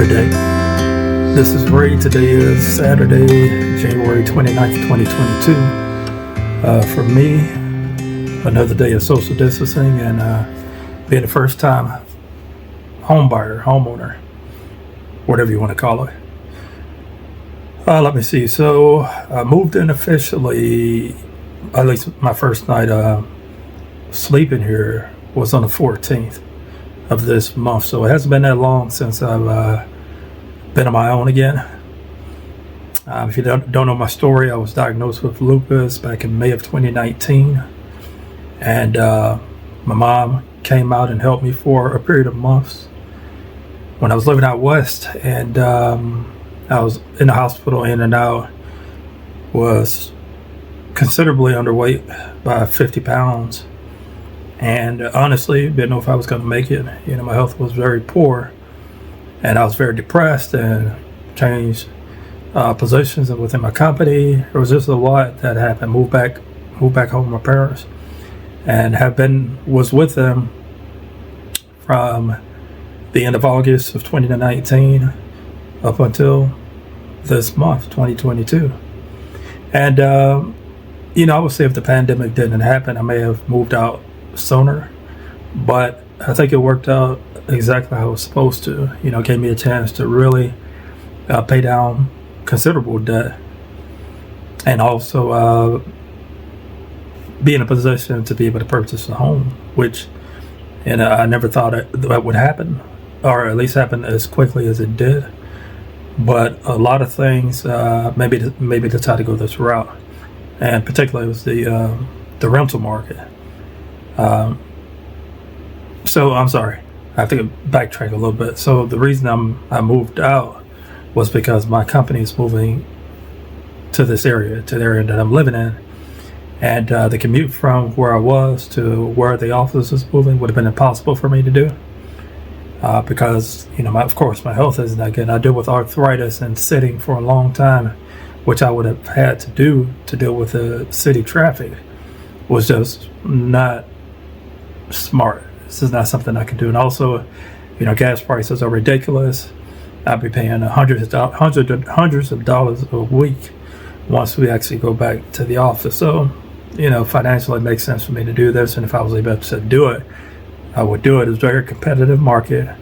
day. This is Ray. Today is Saturday, January 29th, 2022. For me, another day of social distancing and being the first time homeowner, whatever you want to call it. Let me see. So I moved in officially, at least my first night sleeping here was on the 14th of this month. So it hasn't been that long since I've been on my own again. If you don't know my story, I was diagnosed with lupus back in May of 2019. And my mom came out and helped me for a period of months when I was living out west. And I was in the hospital, in and out, was considerably underweight by 50 pounds. And honestly, didn't know if I was going to make it. You know, my health was very poor, and I was very depressed and changed positions within my company. There was just a lot that happened. Moved back home with my parents, and was with them from the end of August of 2019 up until this month, 2022. And I would say if the pandemic didn't happen, I may have moved out sooner, but I think it worked out exactly how it was supposed to. Gave me a chance to really pay down considerable debt, and also be in a position to be able to purchase a home, which I never thought that would happen, or at least happen as quickly as it did. But a lot of things maybe to try to go this route, and particularly was the rental market. So I'm sorry, I have to backtrack a little bit. So the reason I moved out was because my company is moving to this area, to the area that I'm living in. And the commute from where I was to where the office is moving would have been impossible for me to do. Because, of course, my health isn't that good. I deal with arthritis and sitting for a long time, which I would have had to do to deal with the city traffic, was just not smart. This is not something I can do. And also, gas prices are ridiculous. I'll be paying hundreds of dollars a week once we actually go back to the office. So, financially it makes sense for me to do this. And if I was able to do it, I would do it. It's a very competitive market.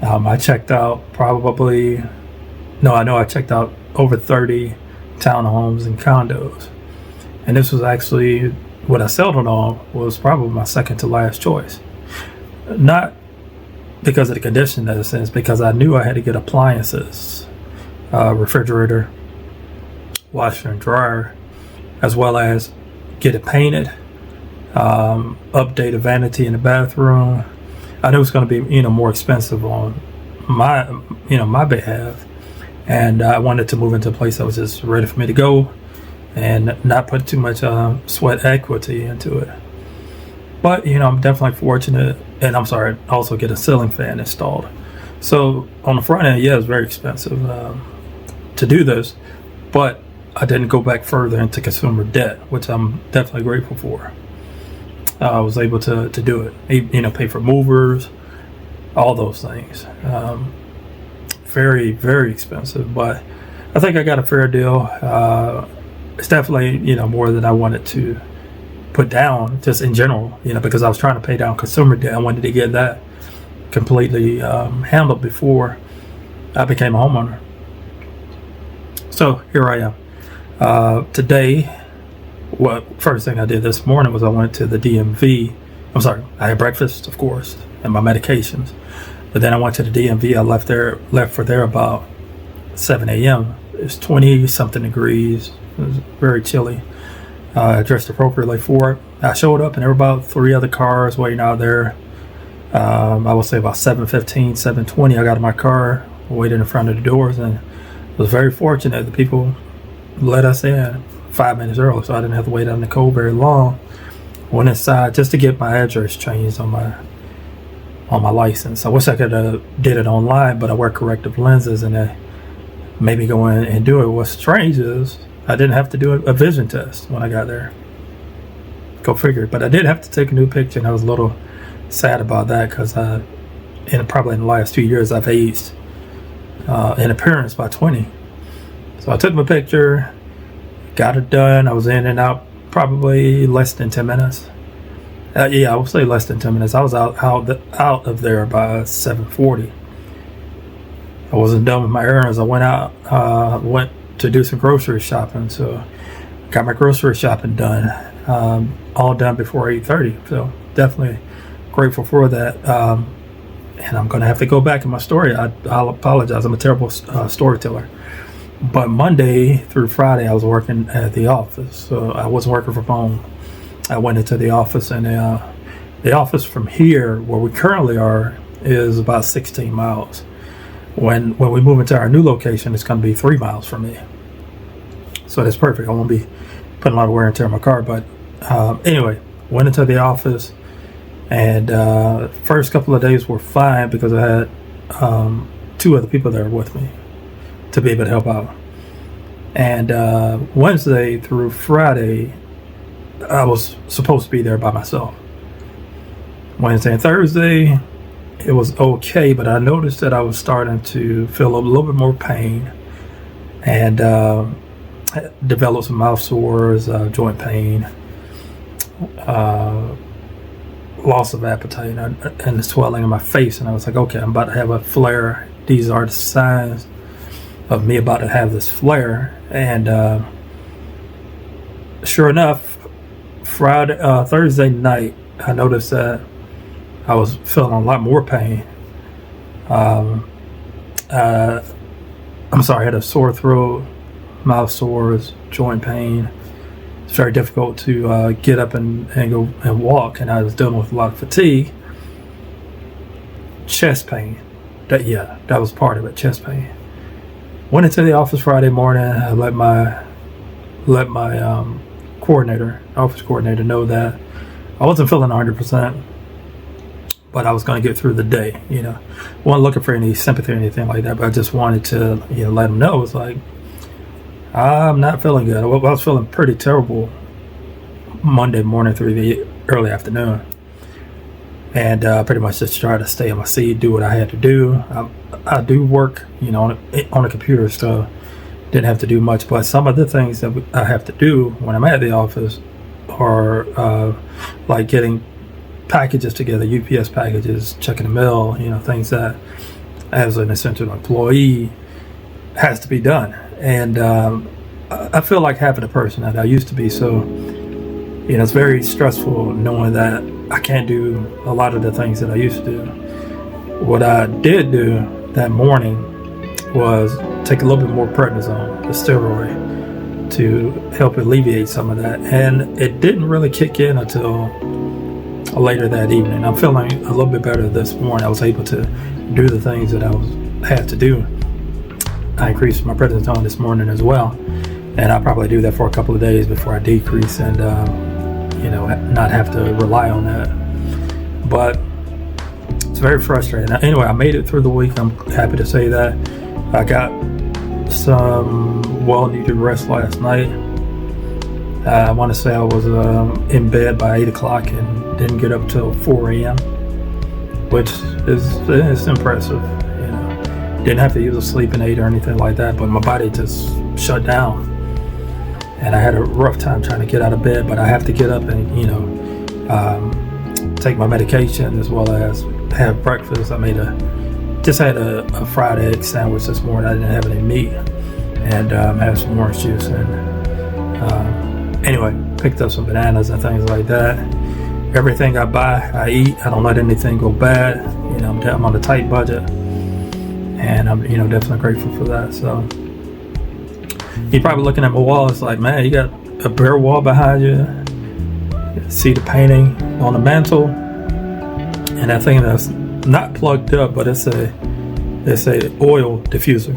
I checked out I checked out over 30 townhomes and condos. And this was actually what I settled on, was probably my second to last choice. Not because of the condition that it's in, because I knew I had to get appliances, refrigerator, washer and dryer, as well as get it painted, update a vanity in the bathroom. I knew it was going to be more expensive on my behalf, and I wanted to move into a place that was just ready for me to go and not put too much sweat equity into it. But I'm definitely fortunate, and also get a ceiling fan installed. So on the front end, yeah, it's very expensive to do this, but I didn't go back further into consumer debt, which I'm definitely grateful for. I was able to do it, pay for movers, all those things. Very, very expensive, but I think I got a fair deal. It's definitely, more than I wanted to put down, just in general, because I was trying to pay down consumer debt. I wanted to get that completely handled before I became a homeowner. So here I am. Today, first thing I did this morning was I went to the DMV. I had breakfast, of course, and my medications. But then I went to the DMV. I left for there about 7 a.m. It's 20-something degrees. It was very chilly. I dressed appropriately for it. I showed up, and there were about 3 other cars waiting out there. I would say about 7:15, 7:20, I got in my car, waited in front of the doors, and was very fortunate. The people let us in 5 minutes early, so I didn't have to wait out in the cold very long. Went inside just to get my address changed on my license. I wish I could have did it online, but I wear corrective lenses, and they made me go in and do it. What's strange is I didn't have to do a vision test when I got there. Go figure. But I did have to take a new picture, and I was a little sad about that because probably in the last 2 years I've aged in appearance by 20. So I took my picture, got it done. I was in and out probably less than 10 minutes. I would say less than 10 minutes. I was out of there by 7:40. I wasn't done with my errands. I went to do some grocery shopping. So got my grocery shopping done, all done before 8:30. So definitely grateful for that. And I'm going to have to go back in my story. I'll apologize. I'm a terrible storyteller. But Monday through Friday, I was working at the office. So I wasn't working from home. I went into the office, and the office from here, where we currently are, is about 16 miles. When we move into our new location, it's going to be 3 miles from me. So that's perfect. I won't be putting a lot of wear and tear on my car. But anyway, went into the office, and first couple of days were fine because I had 2 other people there with me to be able to help out. And Wednesday through Friday, I was supposed to be there by myself. Wednesday and Thursday, it was okay, but I noticed that I was starting to feel a little bit more pain and develop some mouth sores, joint pain, loss of appetite, and the swelling in my face. And I was like, okay, I'm about to have a flare. These are the signs of me about to have this flare. And sure enough, Thursday night, I noticed that I was feeling a lot more pain. I'm sorry, I had a sore throat, mouth sores, joint pain. It's very difficult to get up and go and walk, and I was dealing with a lot of fatigue. Chest pain, that was part of it, chest pain. Went into the office Friday morning. I let my office coordinator know that I wasn't feeling 100%, but I was going to get through the day. Wasn't looking for any sympathy or anything like that, but I just wanted to let him know. It's like, I'm not feeling good. I was feeling pretty terrible Monday morning through the early afternoon, and pretty much just try to stay on my seat, do what I had to do. I do work on a computer, so didn't have to do much, but some of the things that I have to do when I'm at the office are like getting packages together, UPS packages, checking the mail, things that as an essential employee has to be done. And I feel like half of the person that I used to be. So, it's very stressful knowing that I can't do a lot of the things that I used to do. What I did do that morning was take a little bit more prednisone, the steroid, to help alleviate some of that. And it didn't really kick in until later that evening. I'm feeling a little bit better this morning. I was able to do the things that I had to do. I increased my prednisone this morning as well, and I'll probably do that for a couple of days before I decrease and not have to rely on that. But it's very frustrating. Anyway, I made it through the week. I'm happy to say that I got some well-needed rest last night. I want to say I was in bed by 8 o'clock and didn't get up till 4 a.m., which is impressive. Didn't have to use a sleeping aid or anything like that, but my body just shut down. And I had a rough time trying to get out of bed, but I have to get up and, take my medication as well as have breakfast. I just had a fried egg sandwich this morning. I didn't have any meat, and had some orange juice. And anyway, picked up some bananas and things like that. Everything I buy, I eat. I don't let anything go bad. I'm on a tight budget, and I'm definitely grateful for that. So you're probably looking at my wall. It's like, man, you got a bare wall behind you. See the painting on the mantle, and that thing that's not plugged up, but it's a oil diffuser.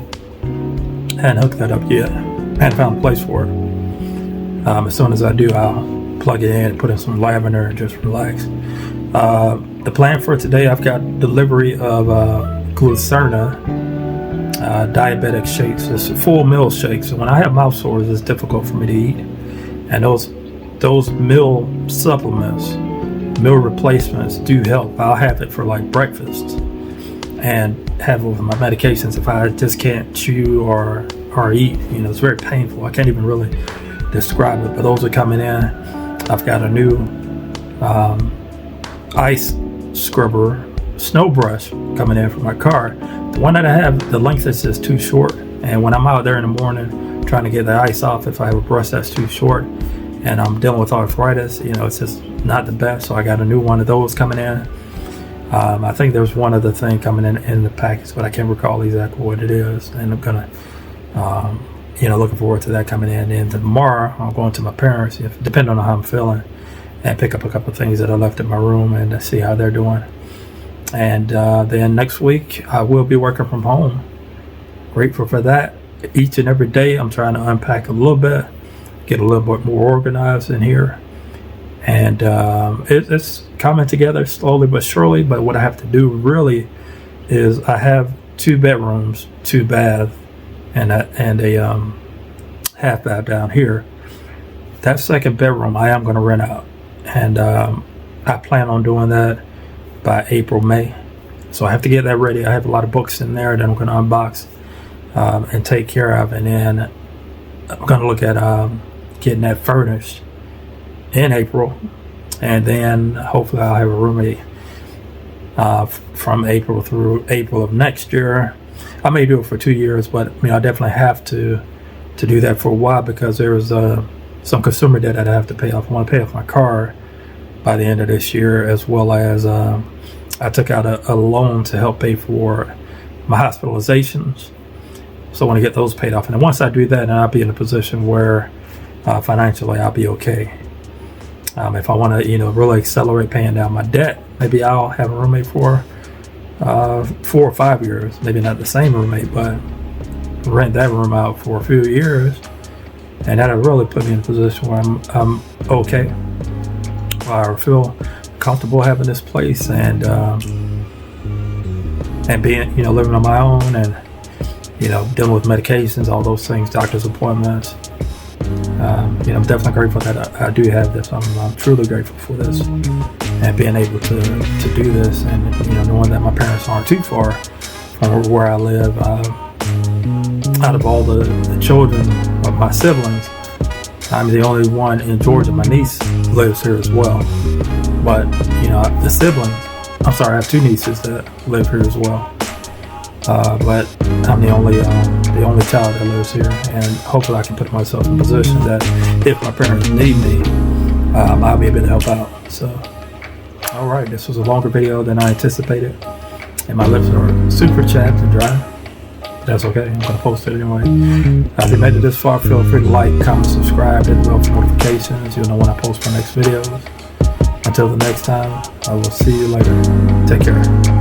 I hadn't hooked that up yet. I hadn't found a place for it. As soon as I do, I'll plug it in, put in some lavender, and just relax. The plan for today, I've got delivery of glucerna diabetic shakes. It's full meal shakes. So when I have mouth sores, it's difficult for me to eat, and those meal supplements, meal replacements do help. I'll have it for like breakfast, and have with my medications if I just can't chew or eat. You know, it's very painful. I can't even really describe it, but those are coming in. I've got a new ice scrubber snow brush coming in for my car. The one that I have, the length is just too short, and when I'm out there in the morning trying to get the ice off, if I have a brush that's too short and I'm dealing with arthritis, you know, it's just not the best. So I got a new one of those coming in. I think there's one other thing coming in the package, but I can't recall exactly what it is, and I'm gonna you know, looking forward to that coming in. And tomorrow I'm going to my parents, depending on how I'm feeling, and pick up a couple of things that I left in my room and see how they're doing. And then next week I will be working from home. Grateful for that. Each and every day I'm trying to unpack a little bit, get a little bit more organized in here, and it's coming together slowly but surely. But what I have to do really is I have 2 bedrooms, 2 baths, and a half bath down here. That second bedroom I am going to rent out, and I plan on doing that by April, May. So I have to get that ready. I have a lot of books in there that I'm going to unbox and take care of, and then I'm going to look at getting that furnished in April, and then hopefully I'll have a roommate from April through April of next year. I may do it for 2 years, but I mean, I definitely have to do that for a while, because there's some consumer debt that I have to pay off. I want to pay off my car by the end of this year, as well as I took out a loan to help pay for my hospitalizations. So I want to get those paid off. And then once I do that, then I'll be in a position where financially I'll be okay. If I want to, you know, really accelerate paying down my debt, maybe I'll have a roommate for 4 or 5 years. Maybe not the same roommate, but rent that room out for a few years, and that'll really put me in a position where I'm okay. I feel comfortable having this place, and being, you know, living on my own, and, you know, dealing with medications, all those things, doctor's appointments. You know, I'm definitely grateful that I do have this. I'm truly grateful for this, and being able to do this, and, you know, knowing that my parents aren't too far from where I live. Out of all the children of my siblings, I'm the only one in Georgia. My niece lives here as well, but, you know, the siblings, I'm sorry, I have 2 nieces that live here as well, but I'm the only child that lives here, and hopefully I can put myself in a position that if my parents need me, I'll be able to help out. So, all right, this was a longer video than I anticipated, and my lips are super chapped and dry. That's okay, I'm going to post it anyway. If you made it this far, feel free to like, comment, subscribe, hit the bell for notifications. You'll know when I post my next videos. Until the next time, I will see you later. Take care.